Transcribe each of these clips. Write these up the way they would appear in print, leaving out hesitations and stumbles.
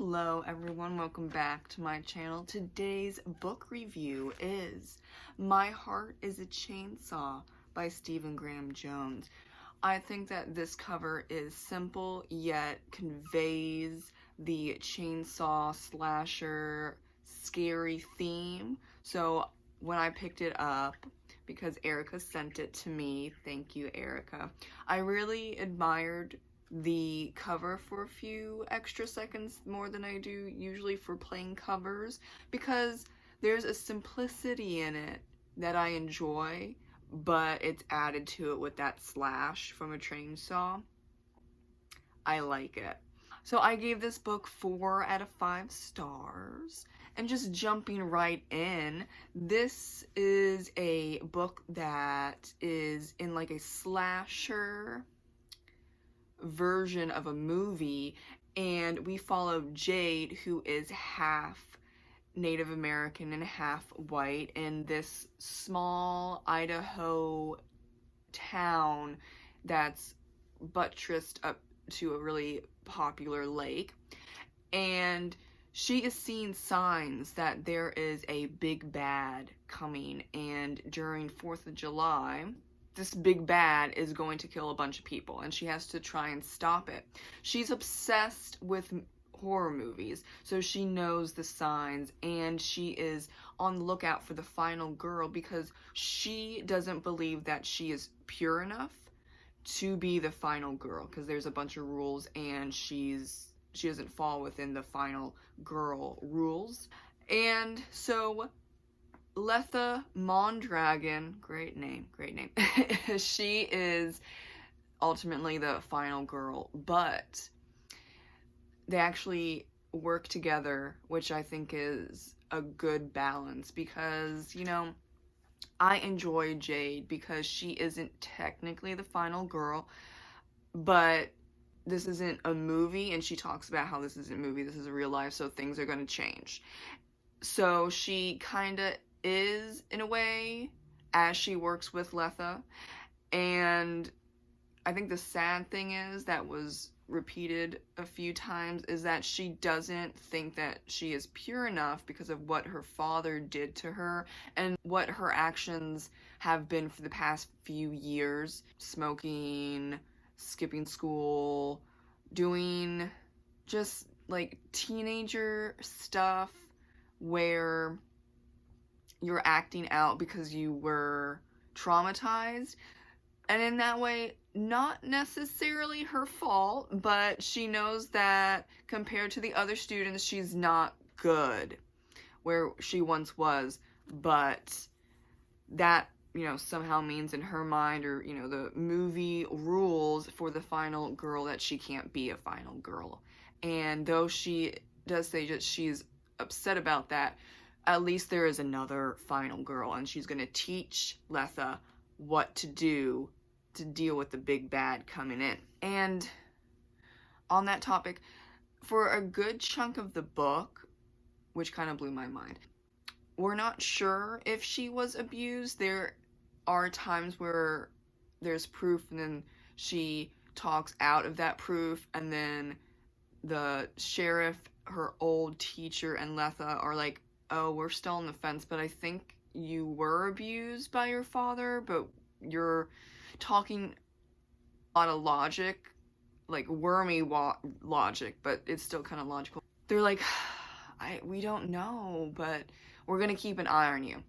Hello everyone, welcome back to my channel. Today's book review is My Heart is a Chainsaw by Stephen Graham Jones. I think that this cover is simple yet conveys the chainsaw slasher scary theme. So when I picked it up, because Erica sent it to me, thank you Erica, I really admired the cover for a few extra seconds more than I do usually for plain covers, because there's a simplicity in it that I enjoy, but it's added to it with that slash from a chainsaw. I like it. So I gave this book 4 out of 5 stars. And just jumping right in, this is a book that is in like a slasher version of a movie, and we follow Jade, who is half Native American and half white, in this small Idaho town that's buttressed up to a really popular lake, and she is seeing signs that there is a big bad coming, and during 4th of July this big bad is going to kill a bunch of people, and she has to try and stop it. She's obsessed with horror movies, so she knows the signs, and she is on the lookout for the final girl because she doesn't believe that she is pure enough to be the final girl, because there's a bunch of rules and she doesn't fall within the final girl rules. And so Letha Mondragon, great name, she is ultimately the final girl, but they actually work together, which I think is a good balance, because, you know, I enjoy Jade because she isn't technically the final girl, but this isn't a movie, and she talks about how this isn't a movie, this is real life, so things are going to change. So she kind of is, in a way, as she works with Letha. And I think the sad thing is, that was repeated a few times, is that she doesn't think that she is pure enough because of what her father did to her and what her actions have been for the past few years. Smoking, skipping school, doing just like teenager stuff where you're acting out because you were traumatized, and in that way, not necessarily her fault, but she knows that compared to the other students, she's not good where she once was, but that, you know, somehow means in her mind, or, you know, the movie rules for the final girl, that she can't be a final girl. And though she does say that she's upset about that, at least there is another final girl, and she's gonna teach Letha what to do to deal with the big bad coming in. And on that topic, for a good chunk of the book, which kind of blew my mind, we're not sure if she was abused. There are times where there's proof, and then she talks out of that proof, and then the sheriff, her old teacher, and Letha are like, oh, we're still on the fence, but I think you were abused by your father, but you're talking a lot of logic, like wormy logic, but it's still kind of logical. They're like, we don't know, but we're gonna keep an eye on you.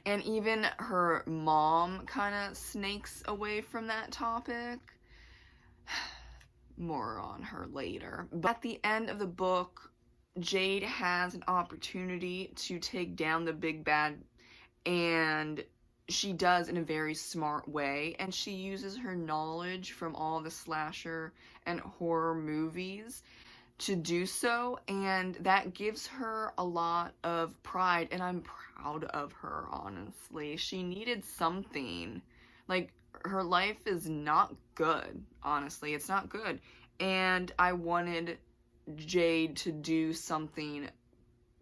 And even her mom kind of snakes away from that topic. More on her later. But at the end of the book, Jade has an opportunity to take down the big bad, and she does in a very smart way, and she uses her knowledge from all the slasher and horror movies to do so, and that gives her a lot of pride, and I'm proud of her, honestly. She needed something. Like, her life is not good, honestly. It's not good, and I wanted Jade to do something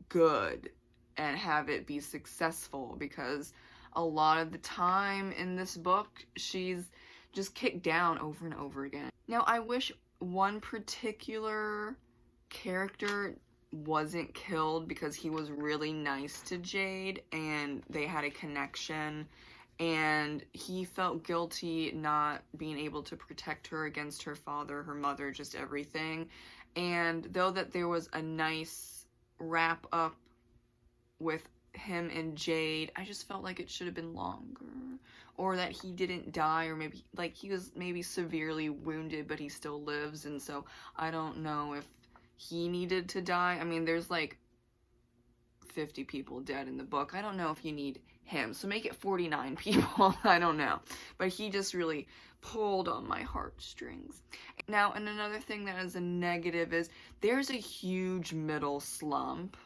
good and have it be successful, because a lot of the time in this book she's just kicked down over and over again. Now, I wish one particular character wasn't killed because he was really nice to Jade and they had a connection, and he felt guilty not being able to protect her against her father, her mother, just everything. And though that there was a nice wrap up with him and Jade, I just felt like it should have been longer, or that he didn't die, or maybe like he was maybe severely wounded but he still lives, and so I don't know if he needed to die. I mean, there's like 50 people dead in the book. I don't know if you need him, so make it 49 people. I don't know, but he just really pulled on my heartstrings. Now, and another thing that is a negative is there's a huge middle slump,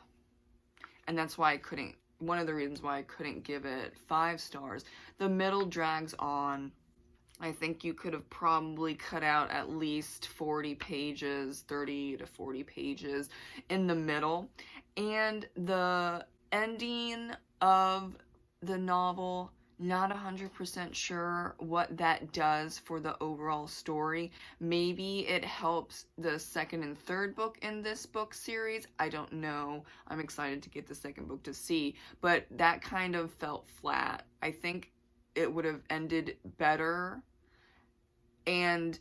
and that's why I couldn't, one of the reasons why I couldn't give it 5 stars. The middle drags on. I think you could have probably cut out at least 40 pages, 30 to 40 pages in the middle. And the ending of the novel, not 100% sure what that does for the overall story. Maybe it helps the second and third book in this book series. I don't know. I'm excited to get the second book to see, but that kind of felt flat. I think it would have ended better and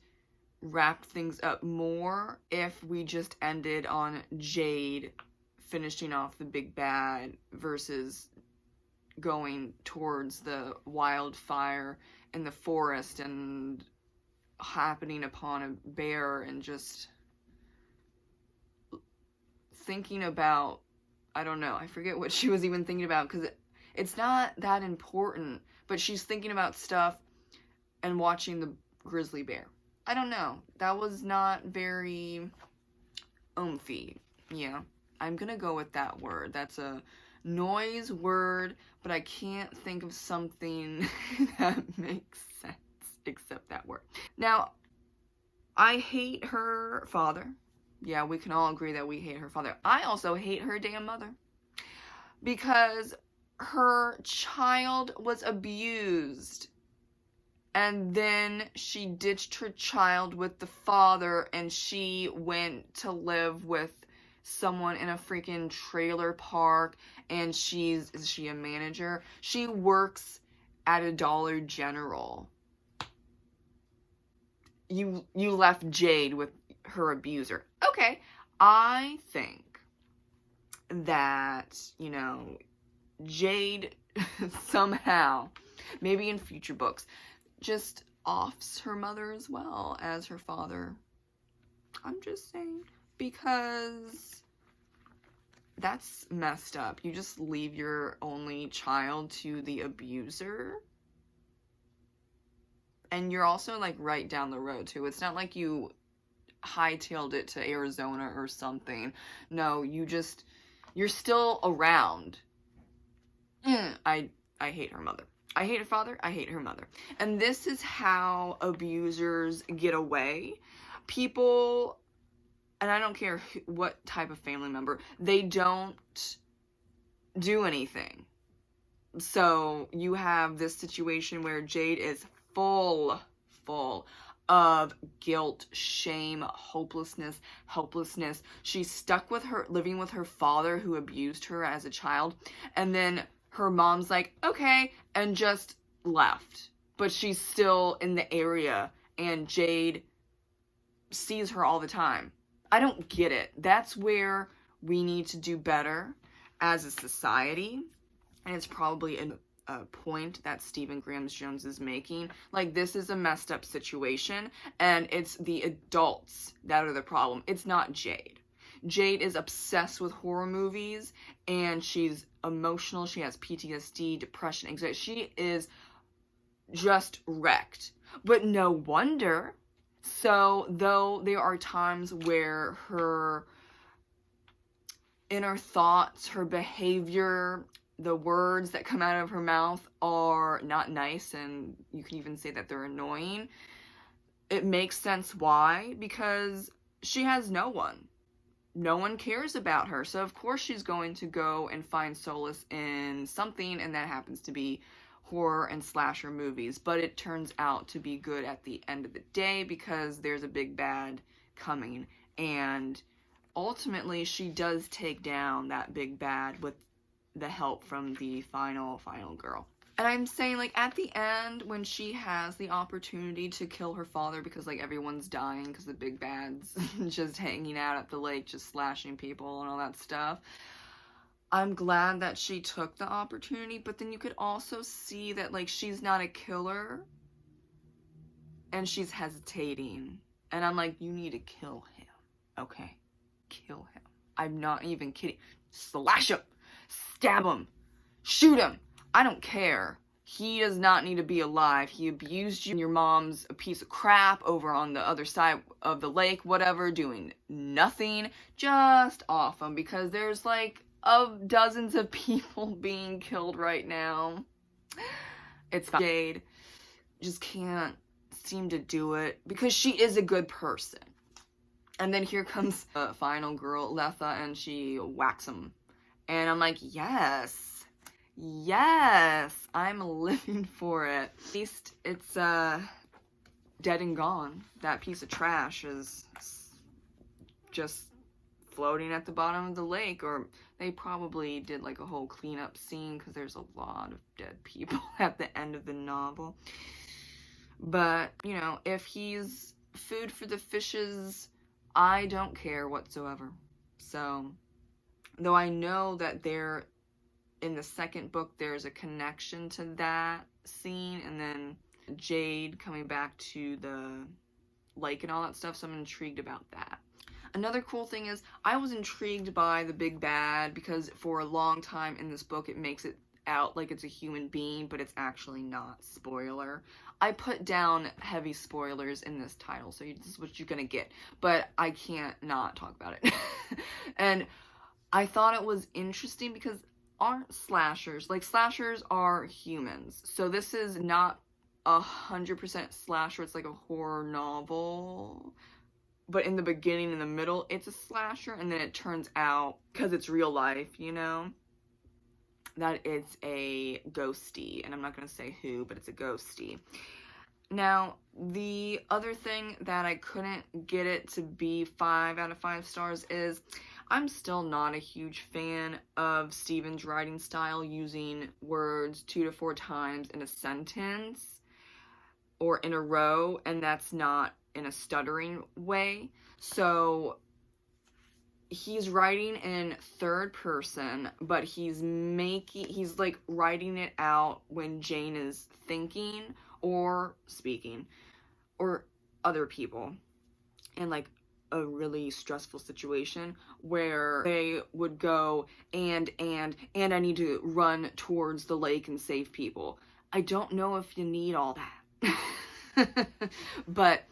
wrapped things up more if we just ended on Jade finishing off the big bad versus going towards the wildfire in the forest and happening upon a bear, and just thinking about, I don't know, I forget what she was even thinking about, because it's not that important, but she's thinking about stuff and watching the grizzly bear. I don't know. That was not very oomphy. Yeah, I'm gonna go with that word. That's a noise word, but I can't think of something that makes sense except that word. Now, I hate her father. Yeah, we can all agree that we hate her father. I also hate her damn mother, because her child was abused, and then she ditched her child with the father, and she went to live with someone in a freaking trailer park, and is she a manager? She works at a Dollar General. You left Jade with her abuser. Okay, I think that, you know, Jade somehow, maybe in future books, just offs her mother as well as her father. I'm just saying, because that's messed up. You just leave your only child to the abuser. And you're also like right down the road too. It's not like you hightailed it to Arizona or something. No, you're still around. I hate her mother. I hate her father. I hate her mother. And this is how abusers get away. People, and I don't care what type of family member, they don't do anything. So you have this situation where Jade is full of guilt, shame, hopelessness, helplessness. She's stuck with living with her father who abused her as a child, and then her mom's like, okay, and just left. But she's still in the area, and Jade sees her all the time. I don't get it. That's where we need to do better as a society, and it's probably a point that Stephen Graham Jones is making. Like, this is a messed up situation, and it's the adults that are the problem. It's not Jade. Jade is obsessed with horror movies, and she's emotional. She has PTSD, depression, anxiety. She is just wrecked. But no wonder. So, though there are times where her inner thoughts, her behavior, the words that come out of her mouth are not nice, and you can even say that they're annoying, it makes sense why, because she has no one. No one cares about her, so of course she's going to go and find solace in something, and that happens to be horror and slasher movies. But it turns out to be good at the end of the day, because there's a big bad coming, and ultimately she does take down that big bad with the help from the final girl. And I'm saying, like, at the end, when she has the opportunity to kill her father because, like, everyone's dying because the big bad's just hanging out at the lake, just slashing people and all that stuff, I'm glad that she took the opportunity, but then you could also see that, like, she's not a killer, and she's hesitating. And I'm like, you need to kill him, okay? Kill him. I'm not even kidding. Slash him! Stab him! Shoot him! I don't care. He does not need to be alive. He abused you. Your mom's a piece of crap over on the other side of the lake, whatever, doing nothing. Just off him, because there's, like, of dozens of people being killed right now. It's fine. Jade just can't seem to do it because she is a good person. And then here comes the final girl, Letha, and she whacks him. And I'm like, yes. Yes, I'm living for it. At least it's dead and gone. That piece of trash is just floating at the bottom of the lake, or they probably did like a whole cleanup scene because there's a lot of dead people at the end of the novel. But, you know, if he's food for the fishes, I don't care whatsoever. So, though I know that there, in the second book, there's a connection to that scene, and then Jade coming back to the lake and all that stuff, so I'm intrigued about that. Another cool thing is, I was intrigued by the big bad because for a long time in this book, it makes it out like it's a human being, but it's actually not. Spoiler. I put down heavy spoilers in this title, so this is what you're gonna get, but I can't not talk about it. And I thought it was interesting because aren't slashers, like, slashers are humans, so this is not 100% slasher. It's like a horror novel, but in the beginning and the middle it's a slasher, and then it turns out, because it's real life, you know, that it's a ghosty, and I'm not gonna say who, but it's a ghosty. Now, the other thing that I couldn't get it to be 5 out of 5 stars is I'm still not a huge fan of Stephen's writing style, using words 2 to 4 times in a sentence or in a row, and that's not in a stuttering way. So he's writing in third person, but he's like writing it out when Jane is thinking or speaking, or other people, in like a really stressful situation where they would go and I need to run towards the lake and save people. I don't know if you need all that. But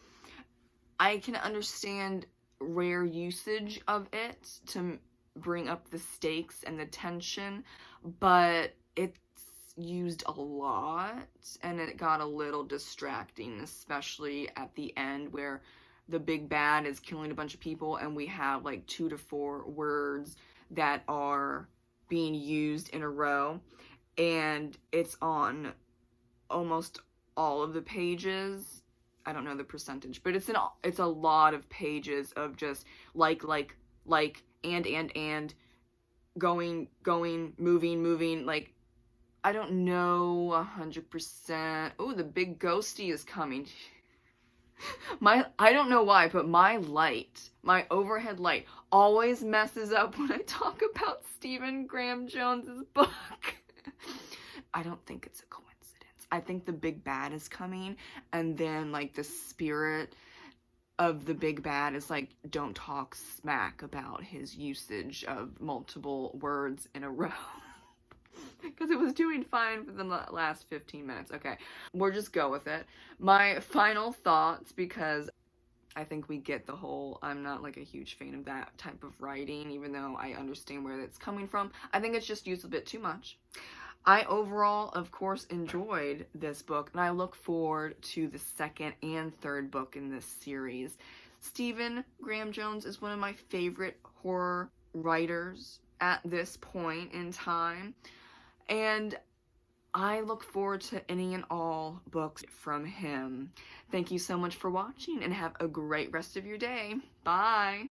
I can understand rare usage of it to bring up the stakes and the tension, but it's used a lot, and it got a little distracting, especially at the end where the big bad is killing a bunch of people and we have like 2 to 4 words that are being used in a row, and it's on almost all of the pages. I don't know the percentage, but it's a lot of pages of just like, and going, moving, like, I don't know 100%. Oh, the big ghosty is coming. I don't know why, but my overhead light always messes up when I talk about Stephen Graham Jones's book. I don't think it's a coincidence. I think the big bad is coming, and then like the spirit of the big bad is like, don't talk smack about his usage of multiple words in a row. Because it was doing fine for the last 15 minutes. Okay, we'll just go with it. My final thoughts, because I think we get the whole, I'm not like a huge fan of that type of writing, even though I understand where that's coming from. I think it's just used a bit too much. I overall, of course, enjoyed this book, and I look forward to the second and third book in this series. Stephen Graham Jones is one of my favorite horror writers at this point in time, and I look forward to any and all books from him. Thank you so much for watching, and have a great rest of your day. Bye!